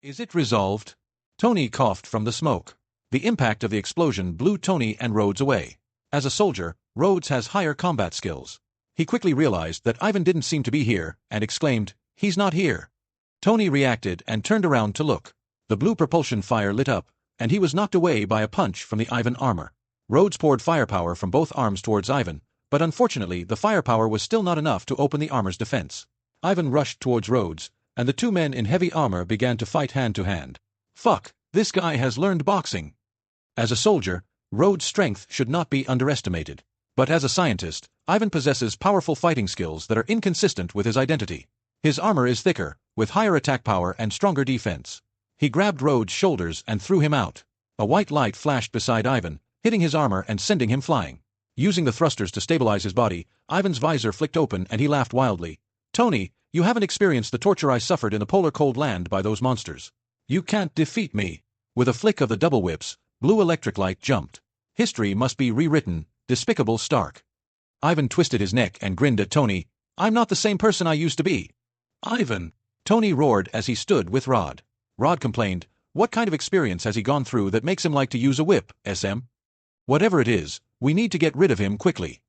Is it resolved? Tony coughed from the smoke. The impact of the explosion blew Tony and Rhodes away. As a soldier, Rhodes has higher combat skills. He quickly realized that Ivan didn't seem to be here, and exclaimed, "He's not here." Tony reacted and turned around to look. The blue propulsion fire lit up, and he was knocked away by a punch from the Ivan armor. Rhodes poured firepower from both arms towards Ivan, but unfortunately the firepower was still not enough to open the armor's defense. Ivan rushed towards Rhodes, and the two men in heavy armor began to fight hand to hand. Fuck, this guy has learned boxing. As a soldier, Rhodes' strength should not be underestimated. But as a scientist, Ivan possesses powerful fighting skills that are inconsistent with his identity. His armor is thicker, with higher attack power and stronger defense. He grabbed Rhodes' shoulders and threw him out. A white light flashed beside Ivan, hitting his armor and sending him flying. Using the thrusters to stabilize his body, Ivan's visor flicked open and he laughed wildly. "Tony, you haven't experienced the torture I suffered in the polar cold land by those monsters. You can't defeat me." With a flick of the double whips, blue electric light jumped. History must be rewritten, despicable Stark. Ivan twisted his neck and grinned at Tony. "I'm not the same person I used to be." "Ivan!" Tony roared as he stood with Rod. Rod complained, "What kind of experience has he gone through that makes him like to use a whip, SM? Whatever it is, we need to get rid of him quickly."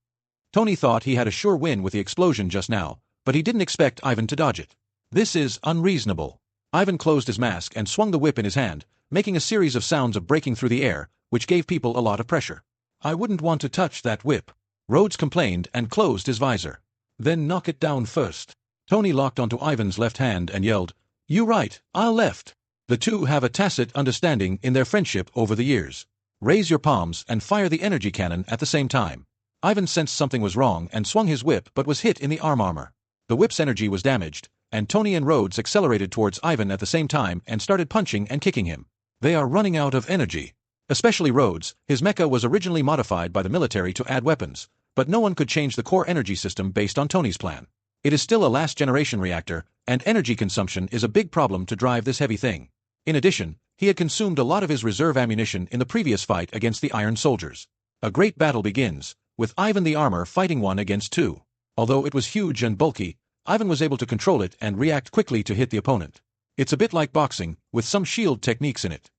Tony thought he had a sure win with the explosion just now, but he didn't expect Ivan to dodge it. "This is unreasonable." Ivan closed his mask and swung the whip in his hand, making a series of sounds of breaking through the air, which gave people a lot of pressure. "I wouldn't want to touch that whip," Rhodes complained and closed his visor. "Then knock it down first." Tony locked onto Ivan's left hand and yelled, "You right, I'll left." The two have a tacit understanding in their friendship over the years. Raise your palms and fire the energy cannon at the same time. Ivan sensed something was wrong and swung his whip but was hit in the armor. The whip's energy was damaged, and Tony and Rhodes accelerated towards Ivan at the same time and started punching and kicking him. They are running out of energy. Especially Rhodes, his mecha was originally modified by the military to add weapons, but no one could change the core energy system based on Tony's plan. It is still a last-generation reactor, and energy consumption is a big problem to drive this heavy thing. In addition, he had consumed a lot of his reserve ammunition in the previous fight against the Iron Soldiers. A great battle begins, with Ivan the armor fighting one against two. Although it was huge and bulky, Ivan was able to control it and react quickly to hit the opponent. It's a bit like boxing, with some shield techniques in it.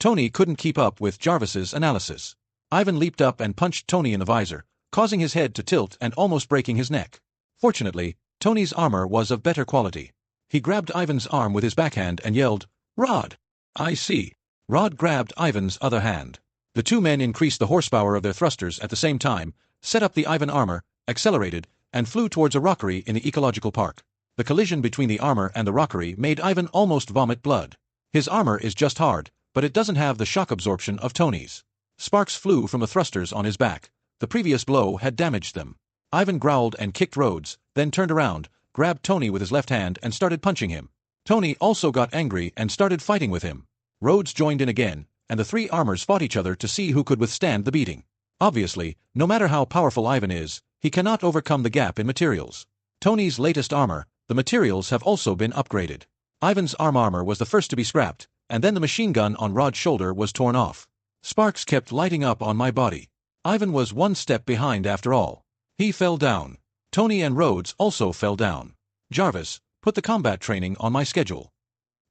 Tony couldn't keep up with Jarvis's analysis. Ivan leaped up and punched Tony in the visor, causing his head to tilt and almost breaking his neck. Fortunately, Tony's armor was of better quality. He grabbed Ivan's arm with his backhand and yelled, "Rod!" "I see." Rod grabbed Ivan's other hand. The two men increased the horsepower of their thrusters at the same time, set up the Ivan armor, accelerated, and flew towards a rockery in the ecological park. The collision between the armor and the rockery made Ivan almost vomit blood. His armor is just hard, but it doesn't have the shock absorption of Tony's. Sparks flew from the thrusters on his back. The previous blow had damaged them. Ivan growled and kicked Rhodes, then turned around, grabbed Tony with his left hand and started punching him. Tony also got angry and started fighting with him. Rhodes joined in again, and the three armors fought each other to see who could withstand the beating. Obviously, no matter how powerful Ivan is, he cannot overcome the gap in materials. Tony's latest armor, the materials have also been upgraded. Ivan's armor was the first to be scrapped, and then the machine gun on Rod's shoulder was torn off. Sparks kept lighting up on my body. Ivan was one step behind after all. He fell down. Tony and Rhodes also fell down. Jarvis, put the combat training on my schedule.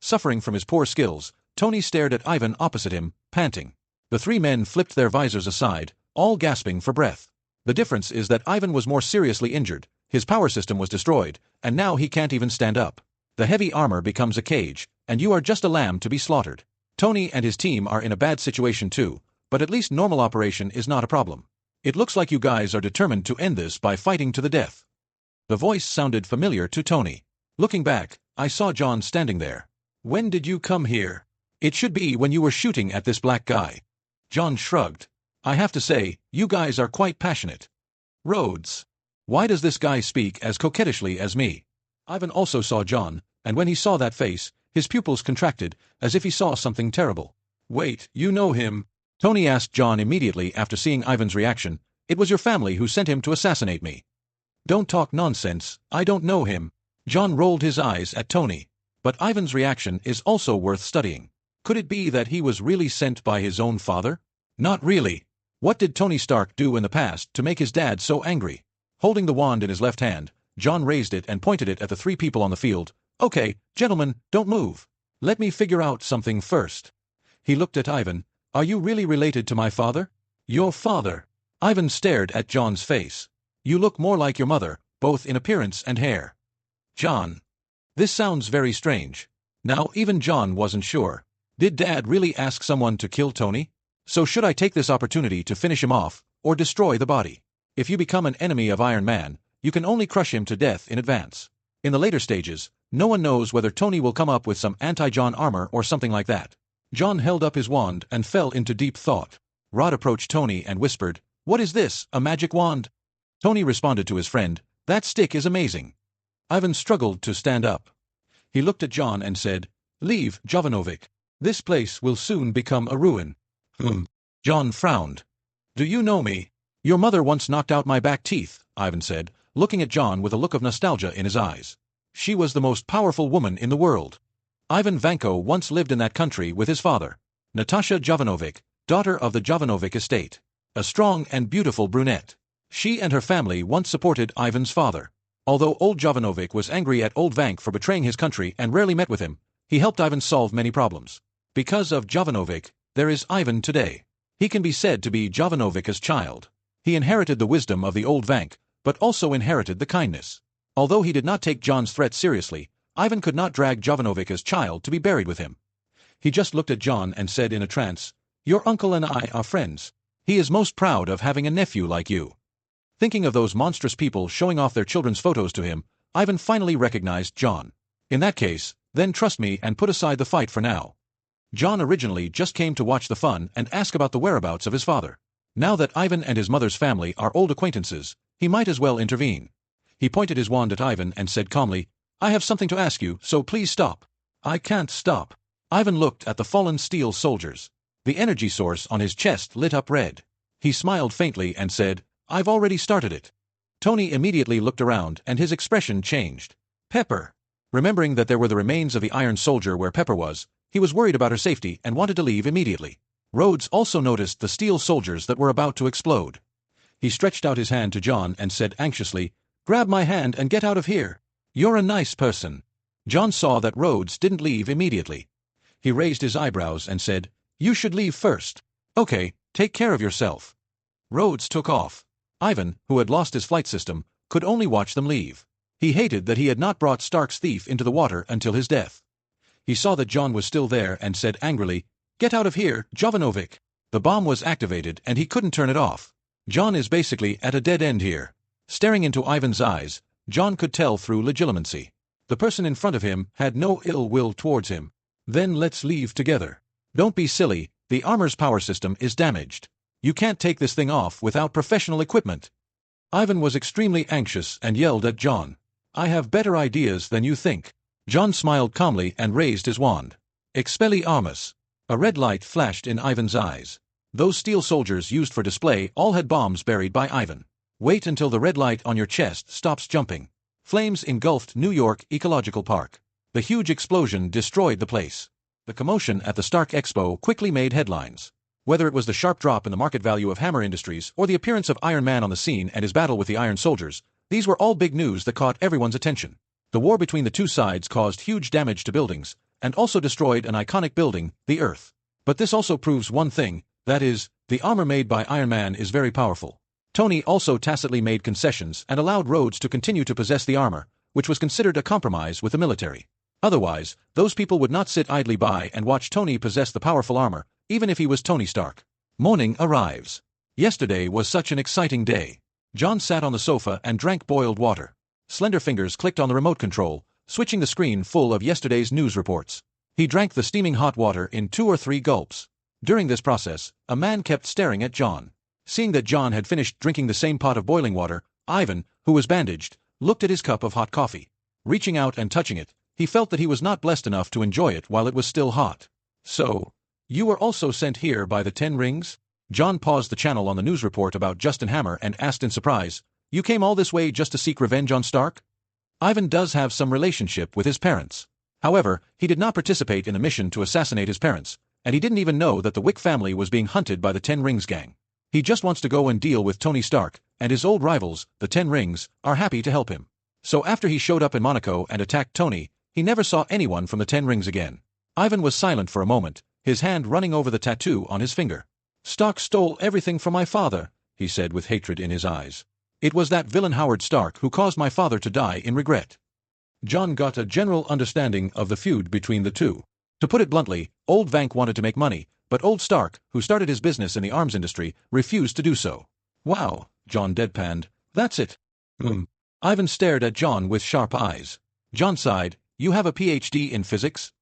Suffering from his poor skills, Tony stared at Ivan opposite him, panting. The three men flipped their visors aside, all gasping for breath. The difference is that Ivan was more seriously injured, his power system was destroyed, and now he can't even stand up. The heavy armor becomes a cage, and you are just a lamb to be slaughtered. Tony and his team are in a bad situation too, but at least normal operation is not a problem. It looks like you guys are determined to end this by fighting to the death. The voice sounded familiar to Tony. Looking back, I saw John standing there. "When did you come here?" "It should be when you were shooting at this black guy." John shrugged. "I have to say, you guys are quite passionate." "Rhodes. Why does this guy speak as coquettishly as me?" Ivan also saw John, and when he saw that face, his pupils contracted, as if he saw something terrible. "Wait, you know him?" Tony asked John immediately after seeing Ivan's reaction. "It was your family who sent him to assassinate me." "Don't talk nonsense, I don't know him." John rolled his eyes at Tony. But Ivan's reaction is also worth studying. Could it be that he was really sent by his own father? Not really. What did Tony Stark do in the past to make his dad so angry? Holding the wand in his left hand, John raised it and pointed it at the three people on the field. "Okay, gentlemen, don't move." Let me figure out something first. He looked at Ivan. Are you really related to my father? Your father? Ivan stared at John's face. You look more like your mother, both in appearance and hair. John. This sounds very strange. Now even John wasn't sure. Did Dad really ask someone to kill Tony? So should I take this opportunity to finish him off, or destroy the body? If you become an enemy of Iron Man, you can only crush him to death in advance. In the later stages, no one knows whether Tony will come up with some anti-John armor or something like that. John held up his wand and fell into deep thought. Rod approached Tony and whispered, "What is this, a magic wand?" Tony responded to his friend, "That stick is amazing." Ivan struggled to stand up. He looked at John and said, "Leave, Jovanovic. This place will soon become a ruin." John frowned. "Do you know me?" "Your mother once knocked out my back teeth," Ivan said, looking at John with a look of nostalgia in his eyes. "She was the most powerful woman in the world." Ivan Vanko once lived in that country with his father, Natasha Jovanovic, daughter of the Jovanovic estate. A strong and beautiful brunette. She and her family once supported Ivan's father. Although old Jovanovic was angry at old Vank for betraying his country and rarely met with him, he helped Ivan solve many problems. Because of Jovanovic, there is Ivan today. He can be said to be Jovanovic's child. He inherited the wisdom of the old Vank, but also inherited the kindness. Although he did not take John's threat seriously, Ivan could not drag Jovanovic's child to be buried with him. He just looked at John and said in a trance, "Your uncle and I are friends. He is most proud of having a nephew like you." Thinking of those monstrous people showing off their children's photos to him, Ivan finally recognized John. "In that case, then trust me and put aside the fight for now." John originally just came to watch the fun and ask about the whereabouts of his father. Now that Ivan and his mother's family are old acquaintances, he might as well intervene. He pointed his wand at Ivan and said calmly, "I have something to ask you, so please stop." "I can't stop." Ivan looked at the fallen steel soldiers. The energy source on his chest lit up red. He smiled faintly and said, "I've already started it." Tony immediately looked around and his expression changed. Pepper. Remembering that there were the remains of the Iron Soldier where Pepper was, he was worried about her safety and wanted to leave immediately. Rhodes also noticed the steel soldiers that were about to explode. He stretched out his hand to John and said anxiously, "Grab my hand and get out of here. You're a nice person." John saw that Rhodes didn't leave immediately. He raised his eyebrows and said, "You should leave first." "Okay, take care of yourself." Rhodes took off. Ivan, who had lost his flight system, could only watch them leave. He hated that he had not brought Stark's thief into the water until his death. He saw that John was still there and said angrily, "Get out of here, Jovanovic." The bomb was activated and he couldn't turn it off. John is basically at a dead end here. Staring into Ivan's eyes, John could tell through legitimacy. The person in front of him had no ill will towards him. "Then let's leave together." "Don't be silly, the armor's power system is damaged. You can't take this thing off without professional equipment." Ivan was extremely anxious and yelled at John, "I have better ideas than you think." John smiled calmly and raised his wand. Expelliarmus. A red light flashed in Ivan's eyes. Those steel soldiers used for display all had bombs buried by Ivan. Wait until the red light on your chest stops jumping. Flames engulfed New York Ecological Park. The huge explosion destroyed the place. The commotion at the Stark Expo quickly made headlines. Whether it was the sharp drop in the market value of Hammer Industries or the appearance of Iron Man on the scene and his battle with the Iron Soldiers, these were all big news that caught everyone's attention. The war between the two sides caused huge damage to buildings, and also destroyed an iconic building, the Earth. But this also proves one thing, that is, the armor made by Iron Man is very powerful. Tony also tacitly made concessions and allowed Rhodes to continue to possess the armor, which was considered a compromise with the military. Otherwise, those people would not sit idly by and watch Tony possess the powerful armor, even if he was Tony Stark. Morning arrives. Yesterday was such an exciting day. John sat on the sofa and drank boiled water. Slender fingers clicked on the remote control, switching the screen full of yesterday's news reports. He drank the steaming hot water in 2 or 3 gulps. During this process, a man kept staring at John. Seeing that John had finished drinking the same pot of boiling water, Ivan, who was bandaged, looked at his cup of hot coffee. Reaching out and touching it, he felt that he was not blessed enough to enjoy it while it was still hot. "So, you were also sent here by the 10 Rings?" John paused the channel on the news report about Justin Hammer and asked in surprise, "You came all this way just to seek revenge on Stark?" Ivan does have some relationship with his parents. However, he did not participate in the mission to assassinate his parents, and he didn't even know that the Wick family was being hunted by the 10 Rings gang. He just wants to go and deal with Tony Stark, and his old rivals, the 10 Rings, are happy to help him. So after he showed up in Monaco and attacked Tony, he never saw anyone from the 10 Rings again. Ivan was silent for a moment, his hand running over the tattoo on his finger. "Stark stole everything from my father," he said with hatred in his eyes. "It was that villain Howard Stark who caused my father to die in regret." John got a general understanding of the feud between the two. To put it bluntly, old Vank wanted to make money, but old Stark, who started his business in the arms industry, refused to do so. "Wow," John deadpanned. "That's it." Ivan stared at John with sharp eyes. John sighed. "You have a PhD in physics?"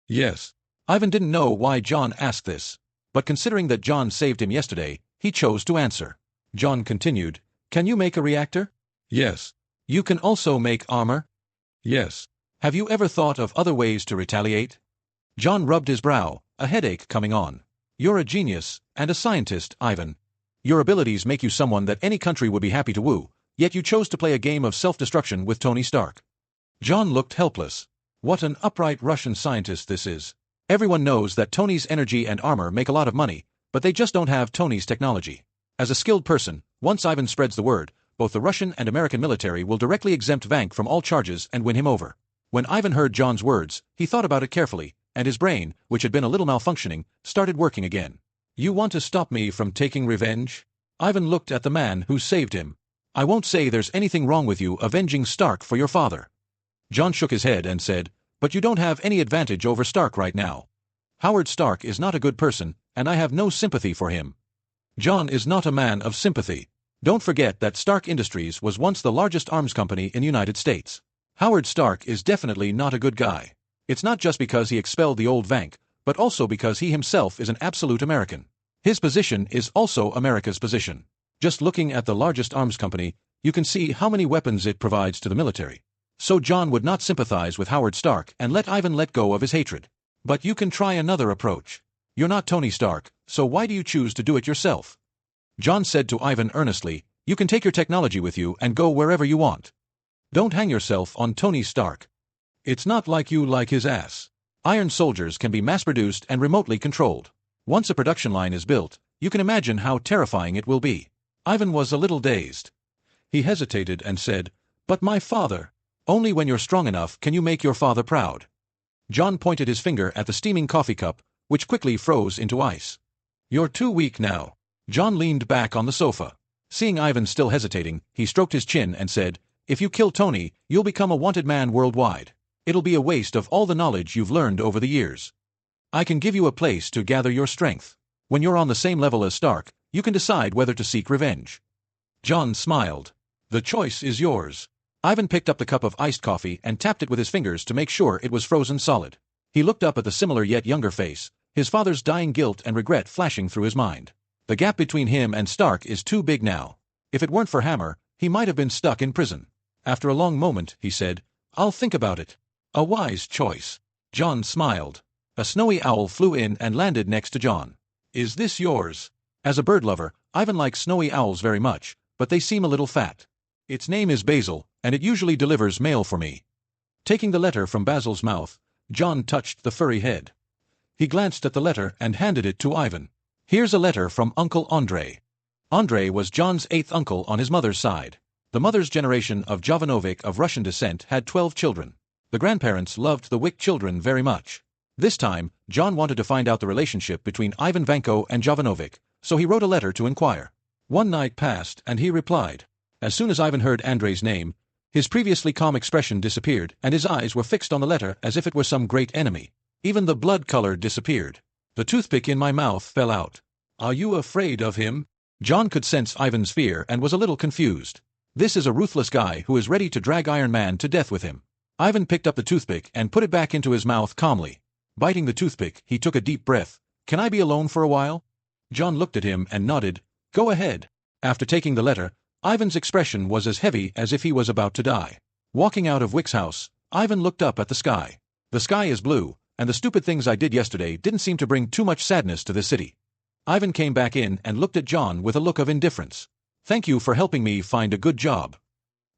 "Yes." Ivan didn't know why John asked this, but considering that John saved him yesterday, he chose to answer. John continued, "Can you make a reactor?" "Yes." "You can also make armor?" "Yes." "Have you ever thought of other ways to retaliate?" John rubbed his brow, a headache coming on. "You're a genius, and a scientist, Ivan. Your abilities make you someone that any country would be happy to woo, yet you chose to play a game of self-destruction with Tony Stark." John looked helpless. What an upright Russian scientist this is. Everyone knows that Tony's energy and armor make a lot of money, but they just don't have Tony's technology. As a skilled person, once Ivan spreads the word, both the Russian and American military will directly exempt Vank from all charges and win him over. When Ivan heard John's words, he thought about it carefully, and his brain, which had been a little malfunctioning, started working again. "You want to stop me from taking revenge?" Ivan looked at the man who saved him. "I won't say there's anything wrong with you avenging Stark for your father." John shook his head and said, "But you don't have any advantage over Stark right now. Howard Stark is not a good person, and I have no sympathy for him." "John is not a man of sympathy. Don't forget that Stark Industries was once the largest arms company in the United States. Howard Stark is definitely not a good guy. It's not just because he expelled the old Vank, but also because he himself is an absolute American. His position is also America's position. Just looking at the largest arms company, you can see how many weapons it provides to the military. So John would not sympathize with Howard Stark and let Ivan let go of his hatred. But you can try another approach. You're not Tony Stark, so why do you choose to do it yourself?" John said to Ivan earnestly, "You can take your technology with you and go wherever you want. Don't hang yourself on Tony Stark. It's not like you like his ass. Iron soldiers can be mass-produced and remotely controlled. Once a production line is built, you can imagine how terrifying it will be." Ivan was a little dazed. He hesitated and said, "But my father. Only when you're strong enough can you make your father proud." John pointed his finger at the steaming coffee cup, which quickly froze into ice. "You're too weak now." John leaned back on the sofa. Seeing Ivan still hesitating, he stroked his chin and said, "If you kill Tony, you'll become a wanted man worldwide. It'll be a waste of all the knowledge you've learned over the years. I can give you a place to gather your strength. When you're on the same level as Stark, you can decide whether to seek revenge." John smiled. "The choice is yours." Ivan picked up the cup of iced coffee and tapped it with his fingers to make sure it was frozen solid. He looked up at the similar yet younger face, his father's dying guilt and regret flashing through his mind. The gap between him and Stark is too big now. If it weren't for Hammer, he might have been stuck in prison. After a long moment, he said, "I'll think about it." "A wise choice." John smiled. A snowy owl flew in and landed next to John. "Is this yours?" As a bird lover, Ivan likes snowy owls very much, but they seem a little fat. "Its name is Basil, and it usually delivers mail for me." Taking the letter from Basil's mouth, John touched the furry head. He glanced at the letter and handed it to Ivan. "Here's a letter from Uncle Andrei." Andrei was John's 8th uncle on his mother's side. The mother's generation of Jovanovic of Russian descent had 12 children. The grandparents loved the Wick children very much. This time, John wanted to find out the relationship between Ivan Vanko and Jovanovic, so he wrote a letter to inquire. One night passed, and he replied. As soon as Ivan heard Andrei's name, his previously calm expression disappeared, and his eyes were fixed on the letter as if it were some great enemy. Even the blood color disappeared. The toothpick in my mouth fell out. "Are you afraid of him?" John could sense Ivan's fear and was a little confused. This is a ruthless guy who is ready to drag Iron Man to death with him. Ivan picked up the toothpick and put it back into his mouth calmly. Biting the toothpick, he took a deep breath. "Can I be alone for a while?" John looked at him and nodded. "Go ahead." After taking the letter, Ivan's expression was as heavy as if he was about to die. Walking out of Wick's house, Ivan looked up at the sky. "The sky is blue, and the stupid things I did yesterday didn't seem to bring too much sadness to this city." Ivan came back in and looked at John with a look of indifference. "Thank you for helping me find a good job."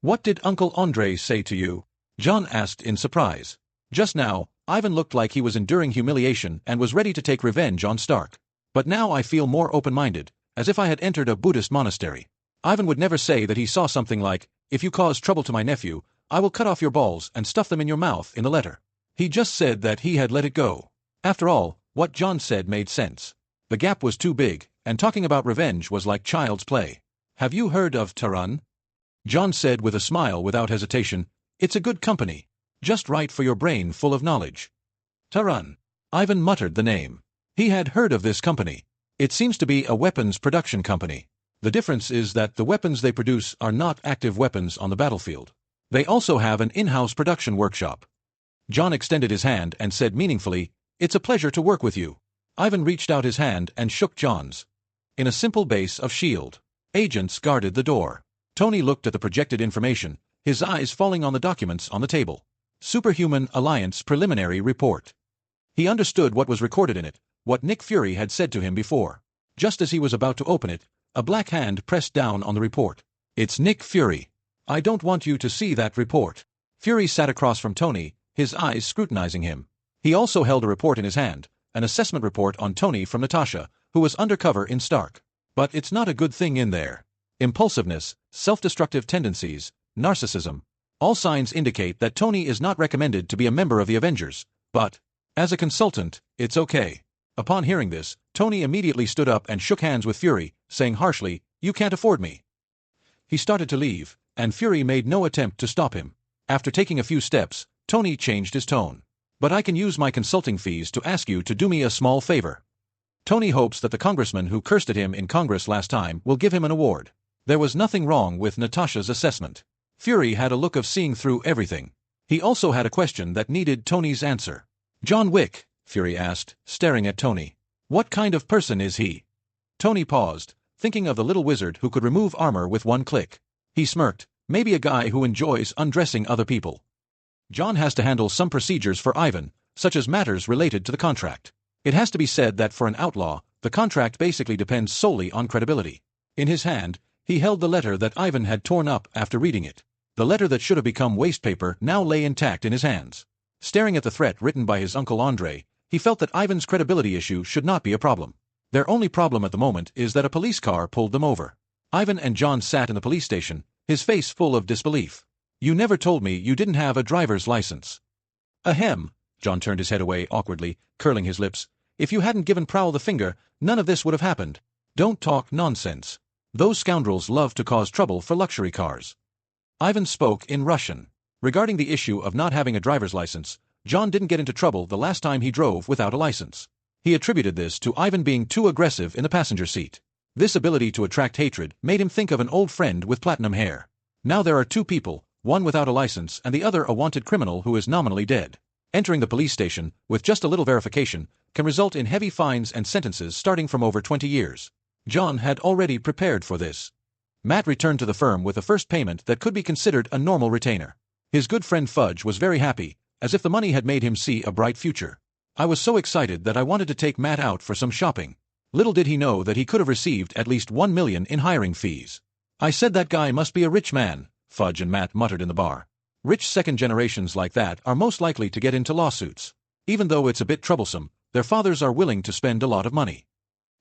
"What did Uncle Andrei say to you?" John asked in surprise. Just now, Ivan looked like he was enduring humiliation and was ready to take revenge on Stark. But now I feel more open-minded, as if I had entered a Buddhist monastery. Ivan would never say that he saw something like, "If you cause trouble to my nephew, I will cut off your balls and stuff them in your mouth," in the letter. He just said that he had let it go. After all, what John said made sense. The gap was too big, and talking about revenge was like child's play. Have you heard of Tehran? John said with a smile without hesitation. It's a good company. Just right for your brain full of knowledge. Tehran. Ivan muttered the name. He had heard of this company. It seems to be a weapons production company. The difference is that the weapons they produce are not active weapons on the battlefield. They also have an in-house production workshop. John extended his hand and said meaningfully, "It's a pleasure to work with you." Ivan reached out his hand and shook John's. In a simple base of shield. Agents guarded the door. Tony looked at the projected information, his eyes falling on the documents on the table. Superhuman Alliance Preliminary Report. He understood what was recorded in it, what Nick Fury had said to him before. Just as he was about to open it, a black hand pressed down on the report. "It's Nick Fury. I don't want you to see that report." Fury sat across from Tony, his eyes scrutinizing him. He also held a report in his hand, an assessment report on Tony from Natasha, who was undercover in Stark. But it's not a good thing in there. Impulsiveness, self-destructive tendencies, narcissism. All signs indicate that Tony is not recommended to be a member of the Avengers, but, as a consultant, it's okay. Upon hearing this, Tony immediately stood up and shook hands with Fury, saying harshly, "You can't afford me." He started to leave, and Fury made no attempt to stop him. After taking a few steps, Tony changed his tone. "But I can use my consulting fees to ask you to do me a small favor." Tony hopes that the congressman who cursed at him in Congress last time will give him an award. There was nothing wrong with Natasha's assessment. Fury had a look of seeing through everything. He also had a question that needed Tony's answer. "John Wick," Fury asked, staring at Tony. "What kind of person is he?" Tony paused, thinking of the little wizard who could remove armor with one click. He smirked. "Maybe a guy who enjoys undressing other people." John has to handle some procedures for Ivan, such as matters related to the contract. It has to be said that for an outlaw, the contract basically depends solely on credibility. In his hand, he held the letter that Ivan had torn up after reading it. The letter that should have become waste paper now lay intact in his hands. Staring at the threat written by his uncle Andre, he felt that Ivan's credibility issue should not be a problem. Their only problem at the moment is that a police car pulled them over. Ivan and John sat in the police station, his face full of disbelief. "You never told me you didn't have a driver's license." "Ahem." John turned his head away awkwardly, curling his lips. "If you hadn't given Prowl the finger, none of this would have happened. Don't talk nonsense. Those scoundrels love to cause trouble for luxury cars." Ivan spoke in Russian. Regarding the issue of not having a driver's license, John didn't get into trouble the last time he drove without a license. He attributed this to Ivan being too aggressive in the passenger seat. This ability to attract hatred made him think of an old friend with platinum hair. Now there are two people, one without a license and the other a wanted criminal who is nominally dead. Entering the police station, with just a little verification, can result in heavy fines and sentences starting from over 20 years. John had already prepared for this. Matt returned to the firm with a first payment that could be considered a normal retainer. His good friend Fudge was very happy, as if the money had made him see a bright future. "I was so excited that I wanted to take Matt out for some shopping." Little did he know that he could have received at least $1 million in hiring fees. "I said that guy must be a rich man," Fudge and Matt muttered in the bar. Rich second generations like that are most likely to get into lawsuits. Even though it's a bit troublesome, their fathers are willing to spend a lot of money.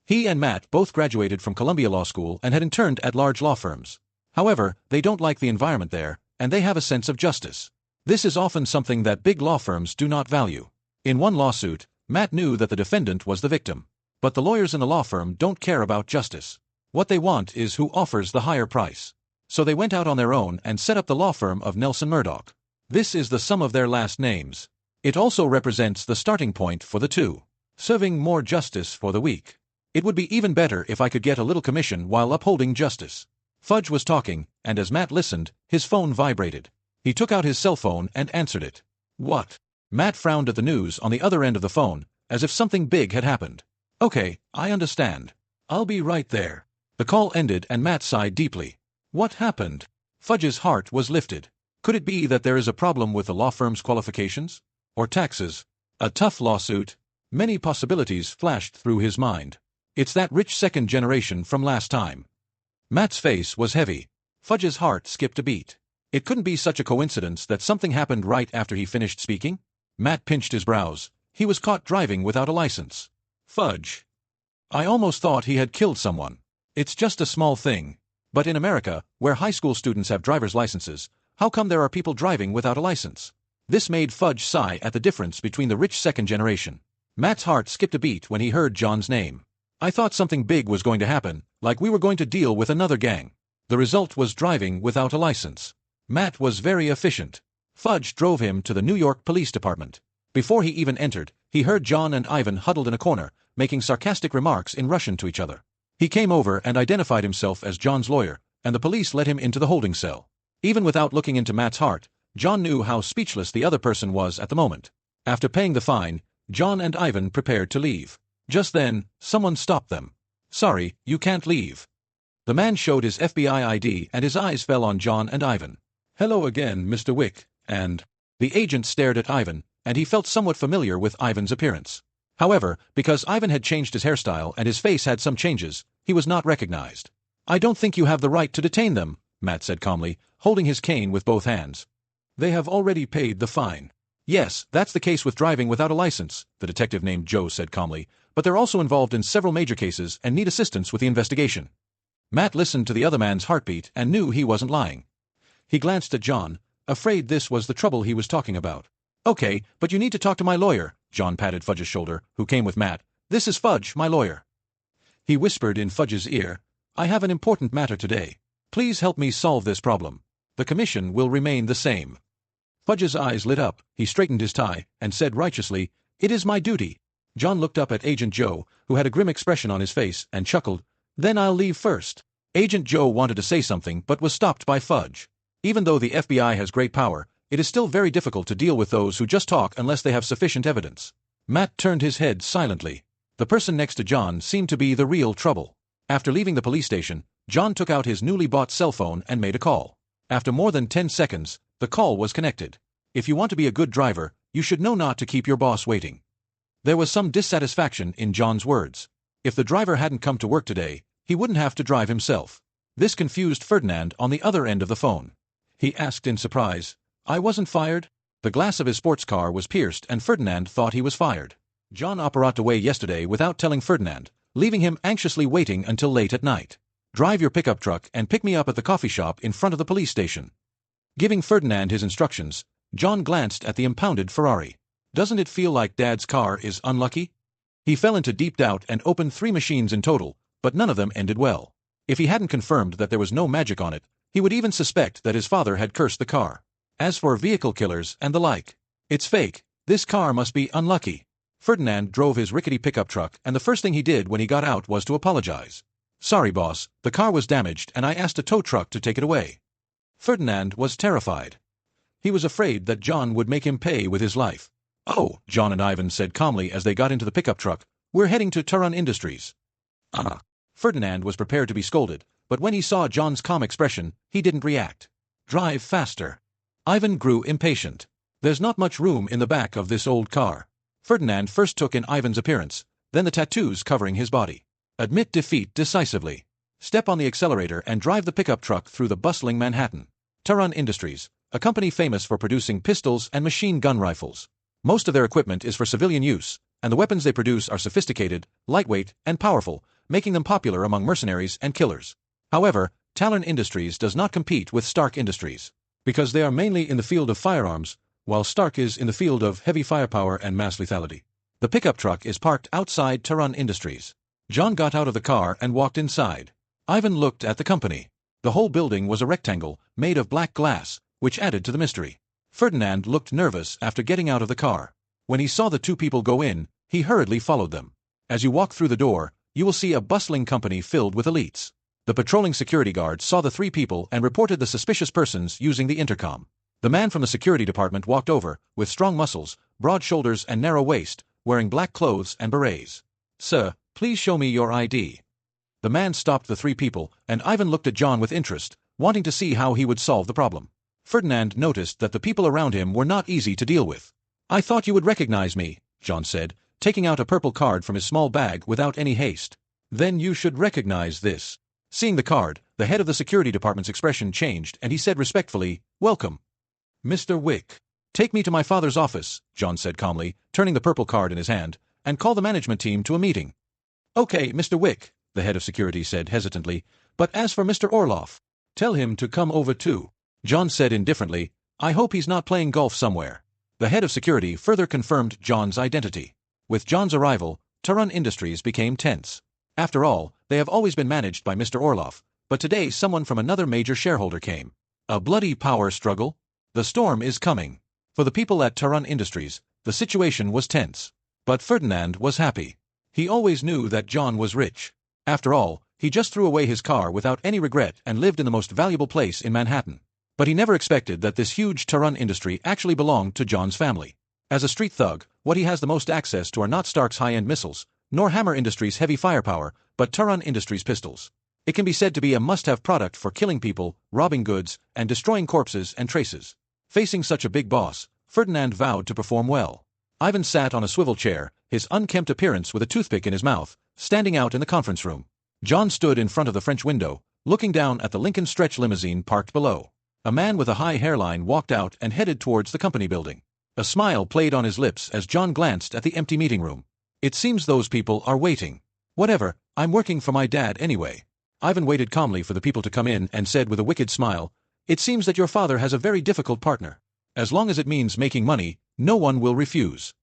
He and Matt both graduated from Columbia Law School and had interned at large law firms. However, they don't like the environment there, and they have a sense of justice. This is often something that big law firms do not value. In one lawsuit, Matt knew that the defendant was the victim. But the lawyers in the law firm don't care about justice. What they want is who offers the higher price. So they went out on their own and set up the law firm of Nelson Murdoch. This is the sum of their last names. It also represents the starting point for the two. Serving more justice for the weak. "It would be even better if I could get a little commission while upholding justice." Fudge was talking, and as Matt listened, his phone vibrated. He took out his cell phone and answered it. "What?" Matt frowned at the news on the other end of the phone, as if something big had happened. "Okay, I understand. I'll be right there." The call ended and Matt sighed deeply. What happened? Fudge's heart was lifted. Could it be that there is a problem with the law firm's qualifications? Or taxes? A tough lawsuit? Many possibilities flashed through his mind. It's that rich second generation from last time. Matt's face was heavy. Fudge's heart skipped a beat. It couldn't be such a coincidence that something happened right after he finished speaking? Matt pinched his brows. He was caught driving without a license. Fudge. I almost thought he had killed someone. It's just a small thing. But in America, where high school students have driver's licenses, how come there are people driving without a license? This made Fudge sigh at the difference between the rich second generation. Matt's heart skipped a beat when he heard John's name. I thought something big was going to happen, like we were going to deal with another gang. The result was driving without a license. Matt was very efficient. Fudge drove him to the New York Police Department. Before he even entered, he heard John and Ivan huddled in a corner, making sarcastic remarks in Russian to each other. He came over and identified himself as John's lawyer, and the police let him into the holding cell. Even without looking into Matt's heart, John knew how speechless the other person was at the moment. After paying the fine, John and Ivan prepared to leave. Just then, someone stopped them. "Sorry, you can't leave." The man showed his FBI ID and his eyes fell on John and Ivan. "Hello again, Mr. Wick," and the agent stared at Ivan, and he felt somewhat familiar with Ivan's appearance. However, because Ivan had changed his hairstyle and his face had some changes, he was not recognized. "I don't think you have the right to detain them," Matt said calmly, holding his cane with both hands. "They have already paid the fine." "Yes, that's the case with driving without a license," the detective named Joe said calmly, "but they're also involved in several major cases and need assistance with the investigation." Matt listened to the other man's heartbeat and knew he wasn't lying. He glanced at John, afraid this was the trouble he was talking about. "Okay, but you need to talk to my lawyer," John patted Fudge's shoulder, who came with Matt. "This is Fudge, my lawyer." He whispered in Fudge's ear, "I have an important matter today. Please help me solve this problem. The commission will remain the same." Fudge's eyes lit up, he straightened his tie, and said righteously, "It is my duty." John looked up at Agent Joe, who had a grim expression on his face, and chuckled, "Then I'll leave first." Agent Joe wanted to say something but was stopped by Fudge. Even though the FBI has great power, it is still very difficult to deal with those who just talk unless they have sufficient evidence. Matt turned his head silently. The person next to John seemed to be the real trouble. After leaving the police station, John took out his newly bought cell phone and made a call. After more than 10 seconds, the call was connected. If you want to be a good driver, you should know not to keep your boss waiting. There was some dissatisfaction in John's words. If the driver hadn't come to work today, he wouldn't have to drive himself. This confused Ferdinand on the other end of the phone. He asked in surprise, "I wasn't fired?" The glass of his sports car was pierced and Ferdinand thought he was fired. John operated away yesterday without telling Ferdinand, leaving him anxiously waiting until late at night. "Drive your pickup truck and pick me up at the coffee shop in front of the police station." Giving Ferdinand his instructions, John glanced at the impounded Ferrari. "Doesn't it feel like Dad's car is unlucky?" He fell into deep doubt and opened 3 machines in total, but none of them ended well. If he hadn't confirmed that there was no magic on it, he would even suspect that his father had cursed the car. As for vehicle killers and the like, it's fake. This car must be unlucky. Ferdinand drove his rickety pickup truck, and the first thing he did when he got out was to apologize. "Sorry, boss, the car was damaged and I asked a tow truck to take it away." Ferdinand was terrified. He was afraid that John would make him pay with his life. "Oh," John and Ivan said calmly as they got into the pickup truck, "we're heading to Turan Industries." Ferdinand was prepared to be scolded, but when he saw John's calm expression, he didn't react. "Drive faster." Ivan grew impatient. "There's not much room in the back of this old car." Ferdinand first took in Ivan's appearance, then the tattoos covering his body. "Admit defeat decisively. Step on the accelerator and drive the pickup truck through the bustling Manhattan. Turan Industries, a company famous for producing pistols and machine gun rifles. Most of their equipment is for civilian use, and the weapons they produce are sophisticated, lightweight, and powerful, making them popular among mercenaries and killers. However, Turan Industries does not compete with Stark Industries, because they are mainly in the field of firearms, while Stark is in the field of heavy firepower and mass lethality. The pickup truck is parked outside Turan Industries." John got out of the car and walked inside. Ivan looked at the company. The whole building was a rectangle, made of black glass, which added to the mystery. Ferdinand looked nervous after getting out of the car. When he saw the 2 people go in, he hurriedly followed them. As you walk through the door, you will see a bustling company filled with elites. The patrolling security guard saw the 3 people and reported the suspicious persons using the intercom. The man from the security department walked over, with strong muscles, broad shoulders and narrow waist, wearing black clothes and berets. "Sir, please show me your ID." The man stopped the 3 people, and Ivan looked at John with interest, wanting to see how he would solve the problem. Ferdinand noticed that the people around him were not easy to deal with. "I thought you would recognize me," John said, taking out a purple card from his small bag without any haste. "Then you should recognize this." Seeing the card, the head of the security department's expression changed and he said respectfully, "Welcome, Mr. Wick." "Take me to my father's office," John said calmly, turning the purple card in his hand, "and call the management team to a meeting." "Okay, Mr. Wick," the head of security said hesitantly, "but as for Mr. Orloff, tell him to come over too." John said indifferently, "I hope he's not playing golf somewhere." The head of security further confirmed John's identity. With John's arrival, Turan Industries became tense. After all, they have always been managed by Mr. Orloff, but today someone from another major shareholder came. A bloody power struggle? The storm is coming. For the people at Turan Industries, the situation was tense. But Ferdinand was happy. He always knew that John was rich. After all, he just threw away his car without any regret and lived in the most valuable place in Manhattan. But he never expected that this huge Turan industry actually belonged to John's family. As a street thug, what he has the most access to are not Stark's high-end missiles, nor Hammer Industries' heavy firepower, but Turan Industries' pistols. It can be said to be a must-have product for killing people, robbing goods, and destroying corpses and traces. Facing such a big boss, Ferdinand vowed to perform well. Ivan sat on a swivel chair, his unkempt appearance with a toothpick in his mouth, standing out in the conference room. John stood in front of the French window, looking down at the Lincoln Stretch limousine parked below. A man with a high hairline walked out and headed towards the company building. A smile played on his lips as John glanced at the empty meeting room. It seems those people are waiting. Whatever, I'm working for my dad anyway. Ivan waited calmly for the people to come in and said with a wicked smile, "It seems that your father has a very difficult partner. As long as it means making money, no one will refuse."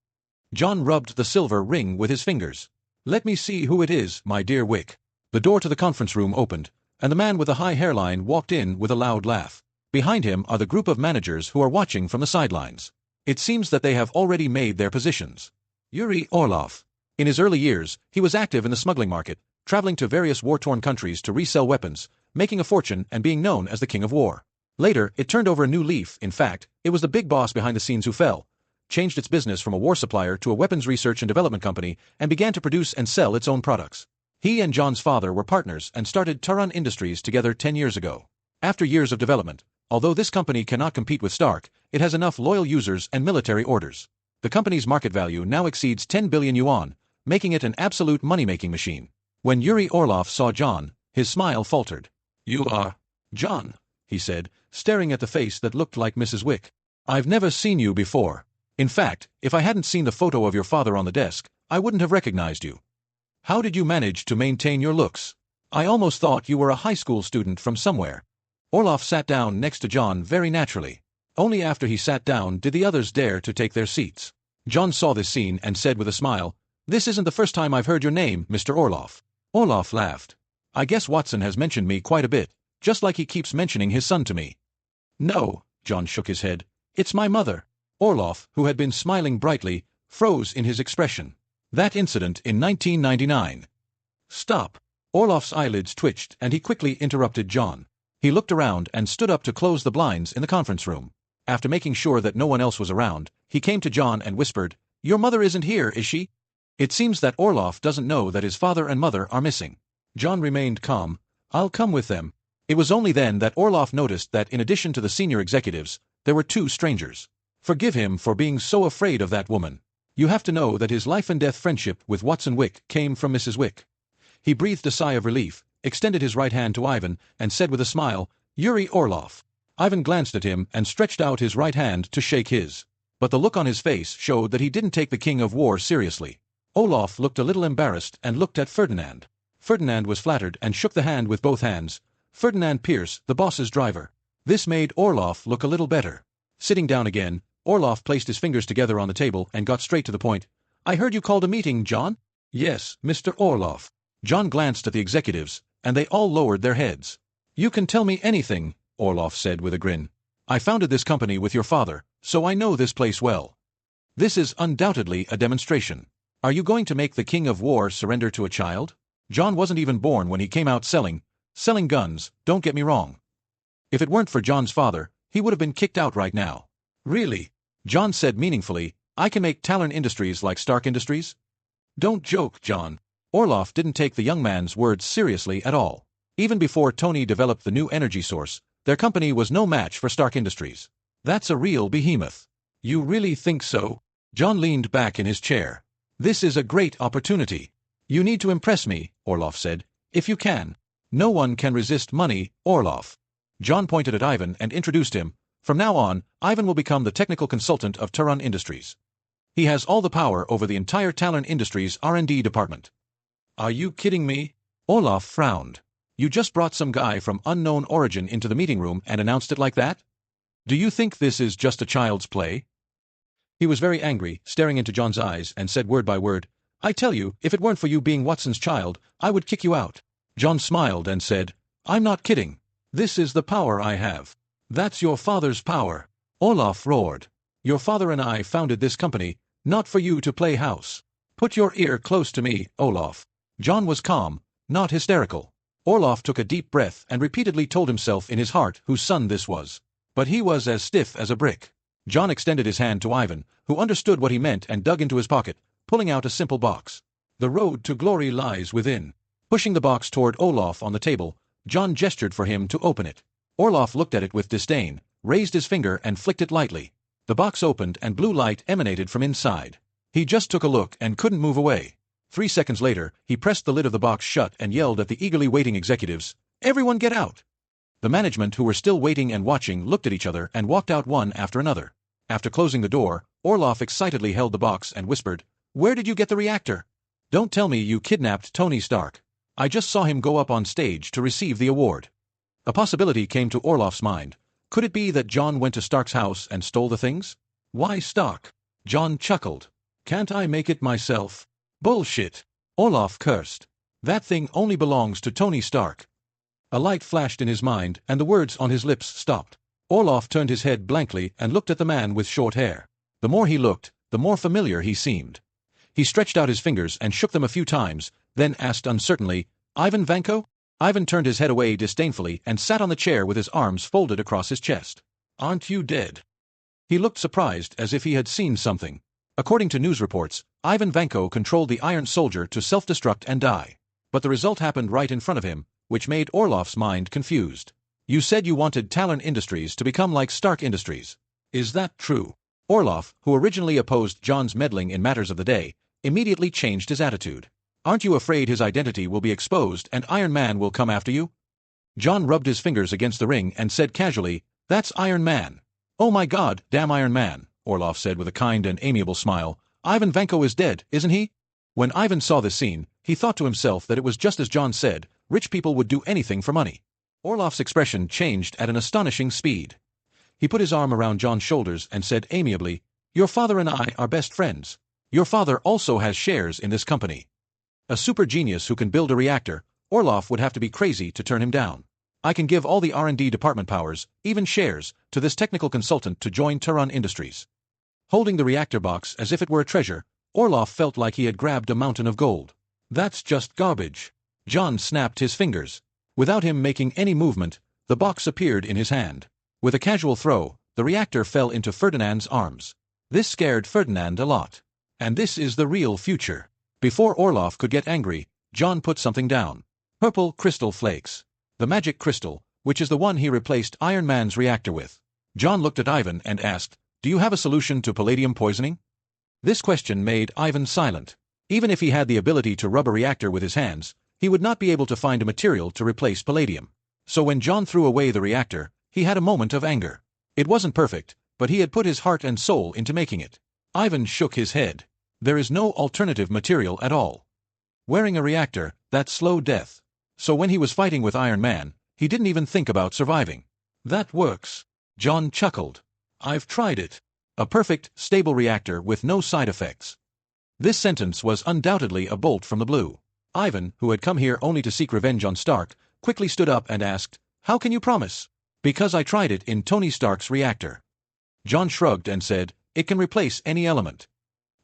John rubbed the silver ring with his fingers. "Let me see who it is, my dear Wick." The door to the conference room opened, and the man with the high hairline walked in with a loud laugh. Behind him are the group of managers who are watching from the sidelines. It seems that they have already made their positions. Yuri Orlov. In his early years, he was active in the smuggling market, traveling to various war-torn countries to resell weapons, making a fortune and being known as the King of War. Later, it turned over a new leaf. In fact, it was the big boss behind the scenes who fell, changed its business from a war supplier to a weapons research and development company, and began to produce and sell its own products. He and John's father were partners and started Turan Industries together 10 years ago. After years of development, although this company cannot compete with Stark, it has enough loyal users and military orders. The company's market value now exceeds 10 billion yuan, making it an absolute money-making machine. When Yuri Orlov saw John, his smile faltered. "You are John," he said, staring at the face that looked like Mrs. Wick. "I've never seen you before. In fact, if I hadn't seen the photo of your father on the desk, I wouldn't have recognized you. How did you manage to maintain your looks? I almost thought you were a high school student from somewhere." Orlov sat down next to John very naturally. Only after he sat down did the others dare to take their seats. John saw this scene and said with a smile, "This isn't the first time I've heard your name, Mr. Orlov." Orlov laughed. "I guess Watson has mentioned me quite a bit, just like he keeps mentioning his son to me." "No," John shook his head. "It's my mother." Orlov, who had been smiling brightly, froze in his expression. "That incident in 1999. Stop." Orlov's eyelids twitched and he quickly interrupted John. He looked around and stood up to close the blinds in the conference room. After making sure that no one else was around, he came to John and whispered, "Your mother isn't here, is she?" It seems that Orlov doesn't know that his father and mother are missing. John remained calm. "I'll come with them." It was only then that Orlov noticed that in addition to the senior executives, there were two strangers. Forgive him for being so afraid of that woman. You have to know that his life-and-death friendship with Watson Wick came from Mrs. Wick. He breathed a sigh of relief, extended his right hand to Ivan, and said with a smile, "Yuri Orlov." Ivan glanced at him and stretched out his right hand to shake his. But the look on his face showed that he didn't take the King of War seriously. Orlov looked a little embarrassed and looked at Ferdinand. Ferdinand was flattered and shook the hand with both hands. Ferdinand Pierce, the boss's driver. This made Orlov look a little better. Sitting down again, Orlov placed his fingers together on the table and got straight to the point. "I heard you called a meeting, John?" "Yes, Mr. Orlov." John glanced at the executives, and they all lowered their heads. "You can tell me anything," Orlov said with a grin. "I founded this company with your father, so I know this place well. This is undoubtedly a demonstration. Are you going to make the King of War surrender to a child? John wasn't even born when he came out selling guns, don't get me wrong. If it weren't for John's father, he would have been kicked out right now." "Really?" John said meaningfully, "I can make Talon Industries like Stark Industries?" "Don't joke, John." Orlov didn't take the young man's words seriously at all. Even before Tony developed the new energy source, their company was no match for Stark Industries. That's a real behemoth. "You really think so?" John leaned back in his chair. "This is a great opportunity." "You need to impress me," Orlov said, "if you can. No one can resist money, Orlov." John pointed at Ivan and introduced him. "From now on, Ivan will become the technical consultant of Turan Industries. He has all the power over the entire Talon Industries R&D department." "Are you kidding me?" Orlov frowned. "You just brought some guy from unknown origin into the meeting room and announced it like that? Do you think this is just a child's play?" He was very angry, staring into John's eyes, and said word by word, "I tell you, if it weren't for you being Watson's child, I would kick you out." John smiled and said, "I'm not kidding. This is the power I have." "That's your father's power," Olaf roared. "Your father and I founded this company, not for you to play house. Put your ear close to me, Olaf." John was calm, not hysterical. Olaf took a deep breath and repeatedly told himself in his heart whose son this was. But he was as stiff as a brick. John extended his hand to Ivan, who understood what he meant and dug into his pocket, pulling out a simple box. "The road to glory lies within." Pushing the box toward Olaf on the table, John gestured for him to open it. Olaf looked at it with disdain, raised his finger and flicked it lightly. The box opened and blue light emanated from inside. He just took a look and couldn't move away. 3 seconds later, he pressed the lid of the box shut and yelled at the eagerly waiting executives, "Everyone get out!" The management, who were still waiting and watching, looked at each other and walked out one after another. After closing the door, Olaf excitedly held the box and whispered, "Where did you get the reactor? Don't tell me you kidnapped Tony Stark. I just saw him go up on stage to receive the award." A possibility came to Olaf's mind. Could it be that John went to Stark's house and stole the things? "Why Stark?" John chuckled. "Can't I make it myself?" "Bullshit!" Olaf cursed. "That thing only belongs to Tony Stark." A light flashed in his mind and the words on his lips stopped. Olaf turned his head blankly and looked at the man with short hair. The more he looked, the more familiar he seemed. He stretched out his fingers and shook them a few times, then asked uncertainly, "Ivan Vanko?" Ivan turned his head away disdainfully and sat on the chair with his arms folded across his chest. "Aren't you dead?" He looked surprised, as if he had seen something. According to news reports, Ivan Vanko controlled the Iron Soldier to self-destruct and die. But the result happened right in front of him, which made Olaf's mind confused. "You said you wanted Talon Industries to become like Stark Industries. Is that true?" Olaf, who originally opposed John's meddling in matters of the day, immediately changed his attitude. "Aren't you afraid his identity will be exposed and Iron Man will come after you?" John rubbed his fingers against the ring and said casually, "That's Iron Man." "Oh my God, damn Iron Man," Olaf said with a kind and amiable smile. "Ivan Vanko is dead, isn't he?" When Ivan saw this scene, he thought to himself that it was just as John said, rich people would do anything for money. Olaf's expression changed at an astonishing speed. He put his arm around John's shoulders and said amiably, "Your father and I are best friends. Your father also has shares in this company." A super genius who can build a reactor, Olaf would have to be crazy to turn him down. "I can give all the R&D department powers, even shares, to this technical consultant to join Talon Industries." Holding the reactor box as if it were a treasure, Olaf felt like he had grabbed a mountain of gold. "That's just garbage." John snapped his fingers. Without him making any movement, the box appeared in his hand. With a casual throw, the reactor fell into Ferdinand's arms. This scared Ferdinand a lot. And this is the real future. Before Olaf could get angry, John put something down. Purple crystal flakes. The magic crystal, which is the one he replaced Iron Man's reactor with. John looked at Ivan and asked, "Do you have a solution to palladium poisoning?" This question made Ivan silent. Even if he had the ability to rub a reactor with his hands, he would not be able to find a material to replace palladium. So when John threw away the reactor, he had a moment of anger. It wasn't perfect, but he had put his heart and soul into making it. Ivan shook his head. There is no alternative material at all. Wearing a reactor, that's slow death. So when he was fighting with Iron Man, he didn't even think about surviving. "That works." John chuckled. "I've tried it. A perfect, stable reactor with no side effects." This sentence was undoubtedly a bolt from the blue. Ivan, who had come here only to seek revenge on Stark, quickly stood up and asked, "How can you promise?" "Because I tried it in Tony Stark's reactor." John shrugged and said, "It can replace any element."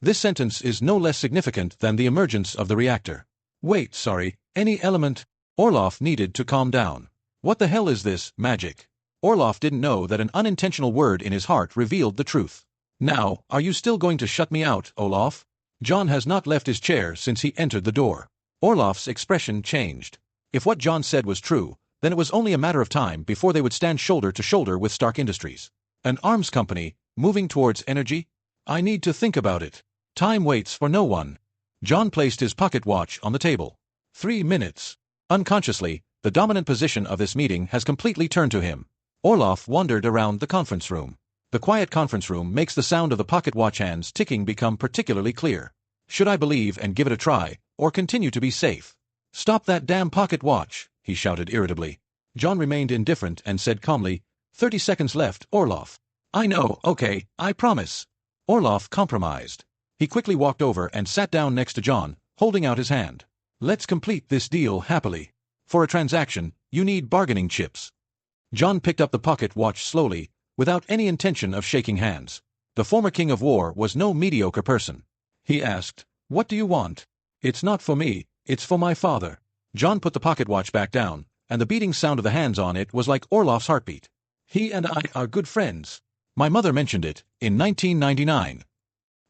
This sentence is no less significant than the emergence of the reactor. "Wait, sorry, any element?" Olaf needed to calm down. "What the hell is this, magic?" Olaf didn't know that an unintentional word in his heart revealed the truth. "Now, are you still going to shut me out, Olaf?" John has not left his chair since he entered the door. Olaf's expression changed. If what John said was true, then it was only a matter of time before they would stand shoulder to shoulder with Stark Industries. An arms company, moving towards energy? I need to think about it. Time waits for no one. John placed his pocket watch on the table. 3 minutes. Unconsciously, the dominant position of this meeting has completely turned to him. Olaf wandered around the conference room. The quiet conference room makes the sound of the pocket watch hands ticking become particularly clear. Should I believe and give it a try, or continue to be safe? "Stop that damn pocket watch," he shouted irritably. John remained indifferent and said calmly, 30 seconds left, Olaf." "I know, okay, I promise." Orloff compromised. He quickly walked over and sat down next to John, holding out his hand. Let's complete this deal happily. For a transaction, you need bargaining chips. John picked up the pocket watch slowly, without any intention of shaking hands. The former king of war was no mediocre person. He asked, "What do you want?" "It's not for me, it's for my father." John put the pocket watch back down, and the beating sound of the hands on it was like Orloff's heartbeat. "He and I are good friends. My mother mentioned it, in 1999.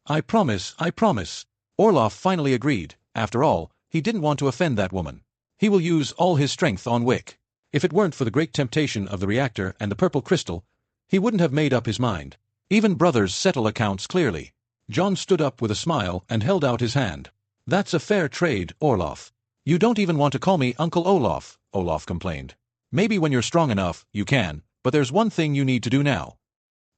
I promise. Orloff finally agreed. After all, he didn't want to offend that woman. He will use all his strength on Wick. If it weren't for the great temptation of the reactor and the purple crystal, he wouldn't have made up his mind. Even brothers settle accounts clearly. John stood up with a smile and held out his hand. "That's a fair trade, Orloff." "You don't even want to call me Uncle Olaf," Orloff complained. "Maybe when you're strong enough, you can, but there's one thing you need to do now."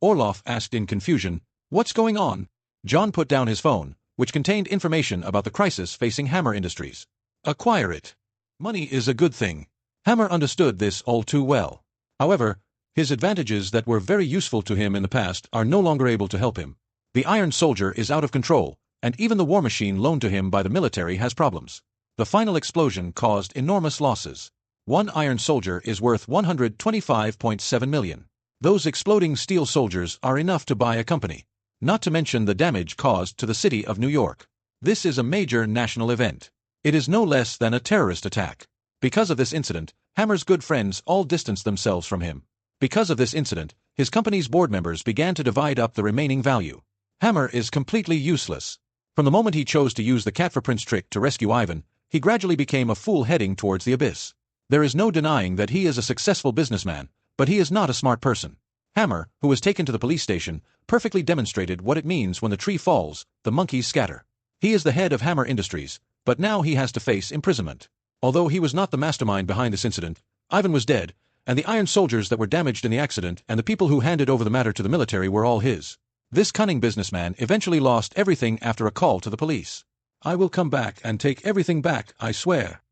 Orloff asked in confusion, "What's going on?" John put down his phone, which contained information about the crisis facing Hammer Industries. "Acquire it. Money is a good thing." Hammer understood this all too well. However, his advantages that were very useful to him in the past are no longer able to help him. The Iron Soldier is out of control, and even the war machine loaned to him by the military has problems. The final explosion caused enormous losses. One Iron Soldier is worth $125.7 million. Those exploding steel soldiers are enough to buy a company. Not to mention the damage caused to the city of New York. This is a major national event. It is no less than a terrorist attack. Because of this incident, Hammer's good friends all distanced themselves from him. Because of this incident, his company's board members began to divide up the remaining value. Hammer is completely useless. From the moment he chose to use the cat for prince trick to rescue Ivan, he gradually became a fool heading towards the abyss. There is no denying that he is a successful businessman, but he is not a smart person. Hammer, who was taken to the police station, perfectly demonstrated what it means when the tree falls, the monkeys scatter. He is the head of Hammer Industries, but now he has to face imprisonment. Although he was not the mastermind behind this incident, Ivan was dead, and the iron soldiers that were damaged in the accident and the people who handed over the matter to the military were all his. This cunning businessman eventually lost everything after a call to the police. "I will come back and take everything back, I swear."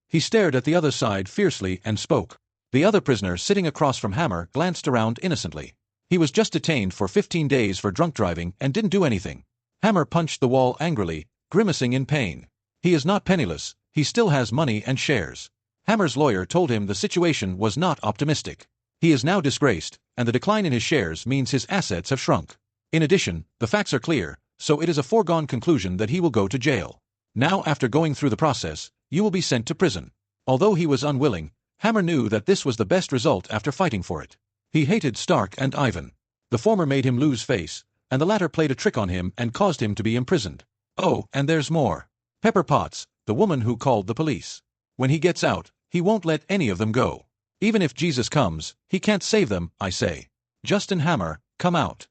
He stared at the other side fiercely and spoke. The other prisoner sitting across from Hammer glanced around innocently. He was just detained for 15 days for drunk driving and didn't do anything. Hammer punched the wall angrily, grimacing in pain. He is not penniless, he still has money and shares. Hammer's lawyer told him the situation was not optimistic. He is now disgraced, and the decline in his shares means his assets have shrunk. In addition, the facts are clear, so it is a foregone conclusion that he will go to jail. Now, after going through the process, you will be sent to prison. Although he was unwilling, Hammer knew that this was the best result after fighting for it. He hated Stark and Ivan. The former made him lose face, and the latter played a trick on him and caused him to be imprisoned. Oh, and there's more. Pepper Potts, the woman who called the police. When he gets out, he won't let any of them go. Even if Jesus comes, he can't save them, I say. Justin Hammer, come out.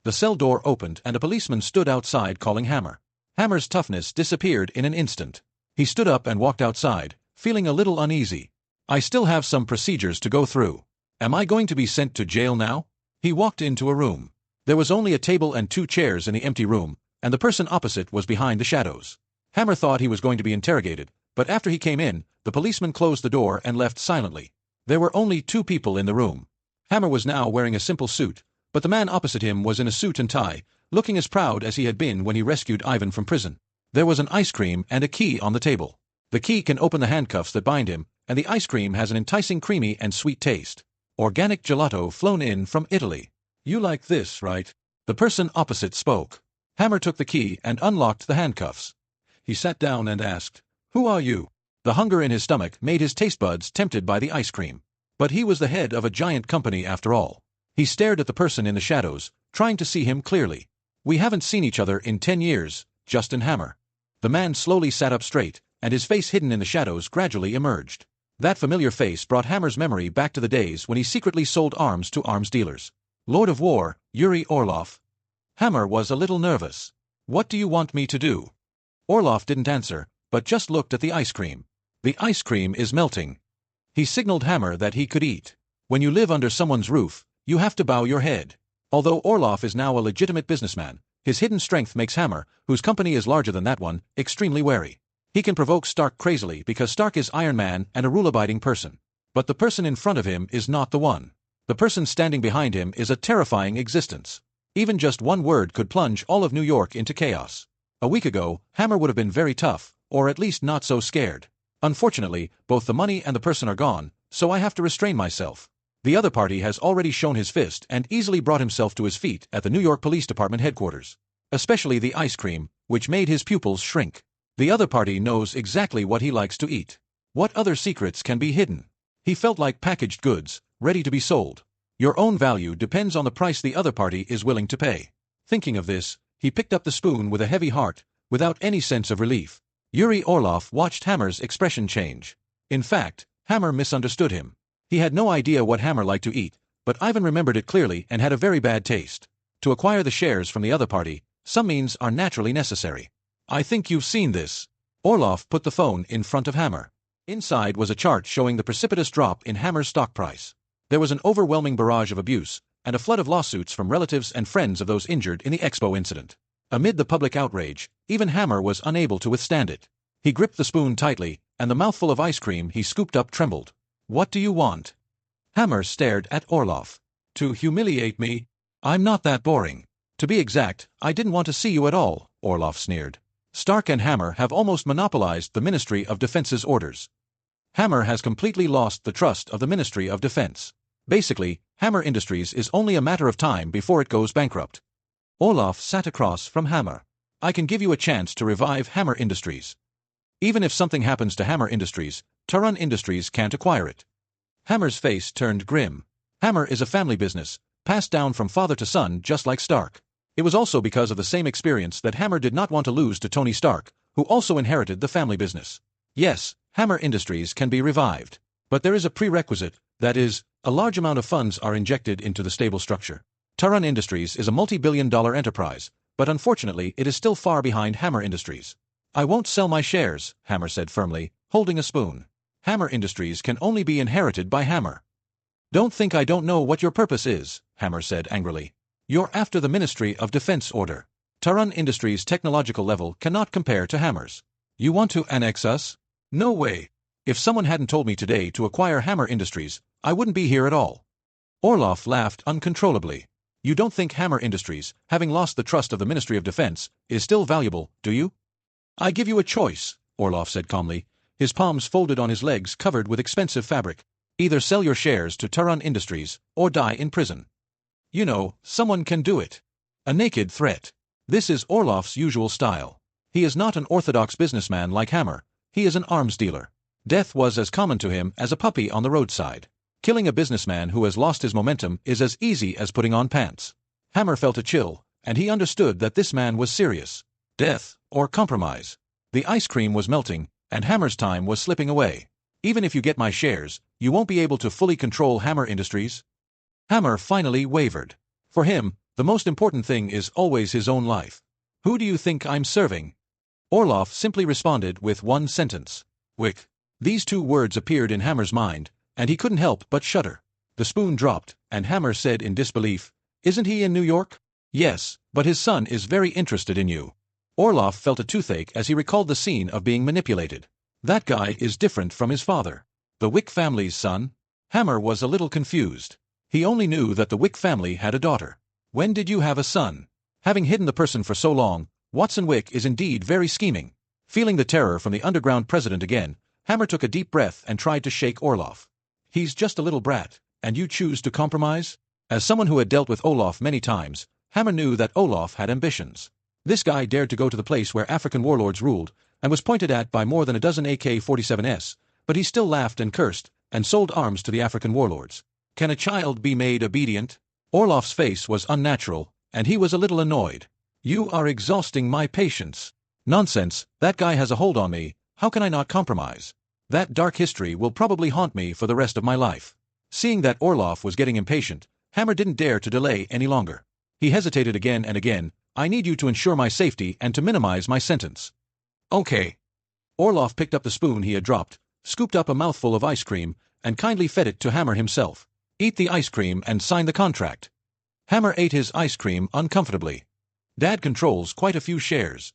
The cell door opened and a policeman stood outside calling Hammer. Hammer's toughness disappeared in an instant. He stood up and walked outside, feeling a little uneasy. I still have some procedures to go through. Am I going to be sent to jail now? He walked into a room. There was only a table and 2 chairs in the empty room, and the person opposite was behind the shadows. Hammer thought he was going to be interrogated, but after he came in, the policeman closed the door and left silently. There were only 2 people in the room. Hammer was now wearing a simple suit, but the man opposite him was in a suit and tie, looking as proud as he had been when he rescued Ivan from prison. There was an ice cream and a key on the table. The key can open the handcuffs that bind him, and the ice cream has an enticing creamy and sweet taste. Organic gelato flown in from Italy. You like this, right? The person opposite spoke. Hammer took the key and unlocked the handcuffs. He sat down and asked, "Who are you?" The hunger in his stomach made his taste buds tempted by the ice cream. But he was the head of a giant company after all. He stared at the person in the shadows, trying to see him clearly. "We haven't seen each other in 10 years, Justin Hammer." The man slowly sat up straight, and his face hidden in the shadows gradually emerged. That familiar face brought Hammer's memory back to the days when he secretly sold arms to arms dealers. Lord of War, Yuri Orloff. Hammer was a little nervous. "What do you want me to do?" Orloff didn't answer, but just looked at the ice cream. "The ice cream is melting." He signaled Hammer that he could eat. When you live under someone's roof, you have to bow your head. Although Orloff is now a legitimate businessman, his hidden strength makes Hammer, whose company is larger than that one, extremely wary. He can provoke Stark crazily because Stark is Iron Man and a rule-abiding person. But the person in front of him is not the one. The person standing behind him is a terrifying existence. Even just one word could plunge all of New York into chaos. A week ago, Hammer would have been very tough, or at least not so scared. Unfortunately, both the money and the person are gone, so I have to restrain myself. The other party has already shown his fist and easily brought himself to his feet at the New York Police Department headquarters. Especially the ice cream, which made his pupils shrink. The other party knows exactly what he likes to eat. What other secrets can be hidden? He felt like packaged goods, ready to be sold. Your own value depends on the price the other party is willing to pay. Thinking of this, he picked up the spoon with a heavy heart, without any sense of relief. Yuri Orlov watched Hammer's expression change. In fact, Hammer misunderstood him. He had no idea what Hammer liked to eat, but Ivan remembered it clearly and had a very bad taste. To acquire the shares from the other party, some means are naturally necessary. I think you've seen this. Orlov put the phone in front of Hammer. Inside was a chart showing the precipitous drop in Hammer's stock price. There was an overwhelming barrage of abuse, and a flood of lawsuits from relatives and friends of those injured in the Expo incident. Amid the public outrage, even Hammer was unable to withstand it. He gripped the spoon tightly, and the mouthful of ice cream he scooped up trembled. What do you want? Hammer stared at Orlov. To humiliate me? I'm not that boring. To be exact, I didn't want to see you at all, Orlov sneered. Stark and Hammer have almost monopolized the Ministry of Defense's orders. Hammer has completely lost the trust of the Ministry of Defense. Basically, Hammer Industries is only a matter of time before it goes bankrupt. Orlov sat across from Hammer. I can give you a chance to revive Hammer Industries. Even if something happens to Hammer Industries, Taran Industries can't acquire it. Hammer's face turned grim. Hammer is a family business, passed down from father to son just like Stark. It was also because of the same experience that Hammer did not want to lose to Tony Stark, who also inherited the family business. Yes, Hammer Industries can be revived. But there is a prerequisite, that is, a large amount of funds are injected into the stable structure. Taran Industries is a multi-billion-dollar enterprise, but unfortunately it is still far behind Hammer Industries. I won't sell my shares, Hammer said firmly, holding a spoon. Hammer Industries can only be inherited by Hammer. Don't think I don't know what your purpose is, Hammer said angrily. You're after the Ministry of Defense order. Taran Industries' technological level cannot compare to Hammer's. You want to annex us? No way. If someone hadn't told me today to acquire Hammer Industries, I wouldn't be here at all. Orlov laughed uncontrollably. You don't think Hammer Industries, having lost the trust of the Ministry of Defense, is still valuable, do you? I give you a choice, Orlov said calmly, his palms folded on his legs covered with expensive fabric. Either sell your shares to Taran Industries, or die in prison. You know, someone can do it. A naked threat. This is Orlov's usual style. He is not an orthodox businessman like Hammer, he is an arms dealer. Death was as common to him as a puppy on the roadside. Killing a businessman who has lost his momentum is as easy as putting on pants. Hammer felt a chill, and he understood that this man was serious. Death, or compromise. The ice cream was melting, and Hammer's time was slipping away. Even if you get my shares, you won't be able to fully control Hammer Industries. Hammer finally wavered. For him, the most important thing is always his own life. Who do you think I'm serving? Orlov simply responded with one sentence. Wick. These two words appeared in Hammer's mind, and he couldn't help but shudder. The spoon dropped, and Hammer said in disbelief, Isn't he in New York? Yes, but his son is very interested in you. Orlov felt a toothache as he recalled the scene of being manipulated. That guy is different from his father. The Wick family's son? Hammer was a little confused. He only knew that the Wick family had a daughter. When did you have a son? Having hidden the person for so long, Watson Wick is indeed very scheming. Feeling the terror from the underground president again, Hammer took a deep breath and tried to shake Orlov. He's just a little brat, and you choose to compromise? As someone who had dealt with Olaf many times, Hammer knew that Olaf had ambitions. This guy dared to go to the place where African warlords ruled, and was pointed at by more than a dozen AK-47s, but he still laughed and cursed, and sold arms to the African warlords. Can a child be made obedient? Orlov's face was unnatural, and he was a little annoyed. You are exhausting my patience. Nonsense, that guy has a hold on me, how can I not compromise? That dark history will probably haunt me for the rest of my life. Seeing that Orlov was getting impatient, Hammer didn't dare to delay any longer. He hesitated again and again. I need you to ensure my safety and to minimize my sentence. Okay. Orlov picked up the spoon he had dropped, scooped up a mouthful of ice cream, and kindly fed it to Hammer himself. Eat the ice cream and sign the contract. Hammer ate his ice cream uncomfortably. Dad controls quite a few shares.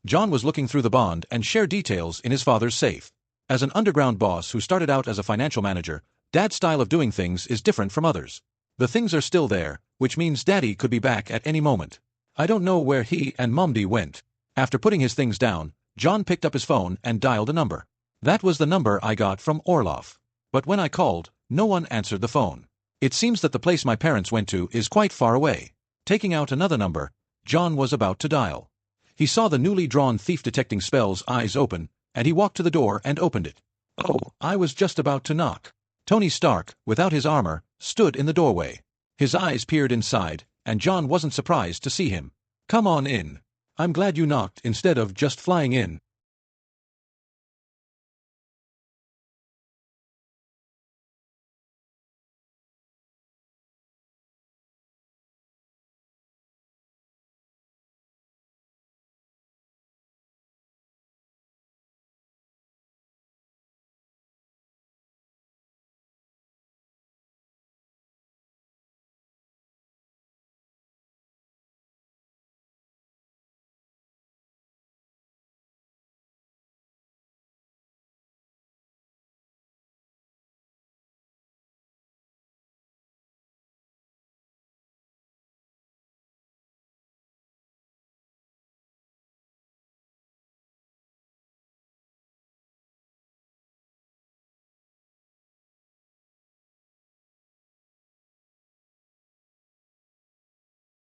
John was looking through the bond and share details in his father's safe. As an underground boss who started out as a financial manager, Dad's style of doing things is different from others. The things are still there, which means Daddy could be back at any moment. I don't know where he and Momdi went. After putting his things down, John picked up his phone and dialed a number. That was the number I got from Orloff. But when I called, no one answered the phone. It seems that the place my parents went to is quite far away. Taking out another number, John was about to dial. He saw the newly drawn thief-detecting spell's eyes open, and he walked to the door and opened it. Oh, I was just about to knock. Tony Stark, without his armor, stood in the doorway. His eyes peered inside, and John wasn't surprised to see him. "Come on in. I'm glad you knocked instead of just flying in,"